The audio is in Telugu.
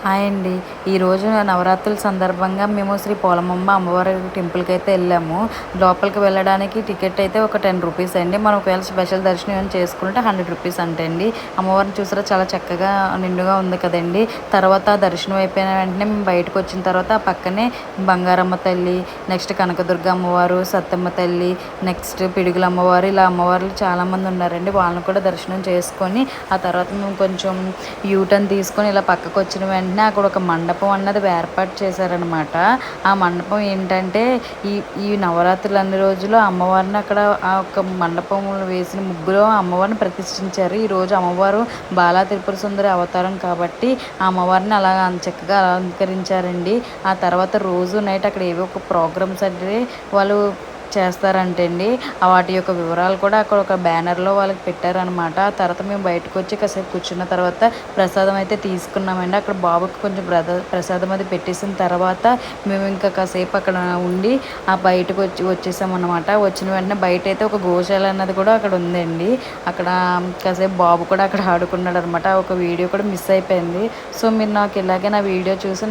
హాయ్ అండి. ఈరోజు నవరాత్రుల సందర్భంగా మేము శ్రీ పోలమాంబ అమ్మవారి టెంపుల్కి అయితే వెళ్ళాము. లోపలికి వెళ్ళడానికి టికెట్ అయితే ఒక ₹10 అండి. మనం ఒకవేళ స్పెషల్ దర్శనం ఏమైనా చేసుకుంటే ₹100 అంటే అండి. అమ్మవారిని చూసారా, చాలా చక్కగా నిండుగా ఉంది కదండి. తర్వాత దర్శనం అయిపోయిన వెంటనే మేము బయటకు వచ్చిన తర్వాత ఆ పక్కనే బంగారమ్మ తల్లి, నెక్స్ట్ కనకదుర్గ అమ్మవారు, సత్తమ్మ తల్లి, నెక్స్ట్ పిడుగుల అమ్మవారు, ఇలా అమ్మవార్లు చాలామంది ఉన్నారండి. వాళ్ళని కూడా దర్శనం చేసుకొని ఆ తర్వాత మేము కొంచెం యూటర్న్ తీసుకొని ఇలా పక్కకు వచ్చిన వెంటనే అక్కడ ఒక మండపం అన్నది ఏర్పాటు చేశారనమాట. ఆ మండపం ఏంటంటే ఈ ఈ నవరాత్రులు అన్ని రోజులు అమ్మవారిని అక్కడ ఆ ఒక మండపంలో వేసిన ముగ్గులో అమ్మవారిని ప్రతిష్ఠించారు. ఈరోజు అమ్మవారు బాలా త్రిపుర సుందరి అవతారం కాబట్టి ఆ అమ్మవారిని అలా చక్కగా అలంకరించారండి. ఆ తర్వాత రోజు నైట్ అక్కడ ఏవో ఒక ప్రోగ్రామ్స్ అంటే వాళ్ళు చేస్తారంటే అండి. వాటి యొక్క వివరాలు కూడా అక్కడ ఒక బ్యానర్లో వాళ్ళకి పెట్టారనమాట. ఆ తర్వాత మేము బయటకు వచ్చి కాసేపు కూర్చున్న తర్వాత ప్రసాదం అయితే తీసుకున్నామండి. అక్కడ బాబుకి కొంచెం ప్రసాదం అది పెట్టేసిన తర్వాత మేము ఇంకా కాసేపు అక్కడ ఉండి ఆ బయటకు వచ్చేసామన్నమాట. వచ్చిన వెంటనే బయట అయితే ఒక గోశాల అన్నది కూడా అక్కడ ఉందండి. అక్కడ కాసేపు బాబు కూడా అక్కడ ఆడుకున్నాడు అనమాట. ఒక వీడియో కూడా మిస్ అయిపోయింది. సో మీరు నాకు ఇలాగే నా వీడియో చూసి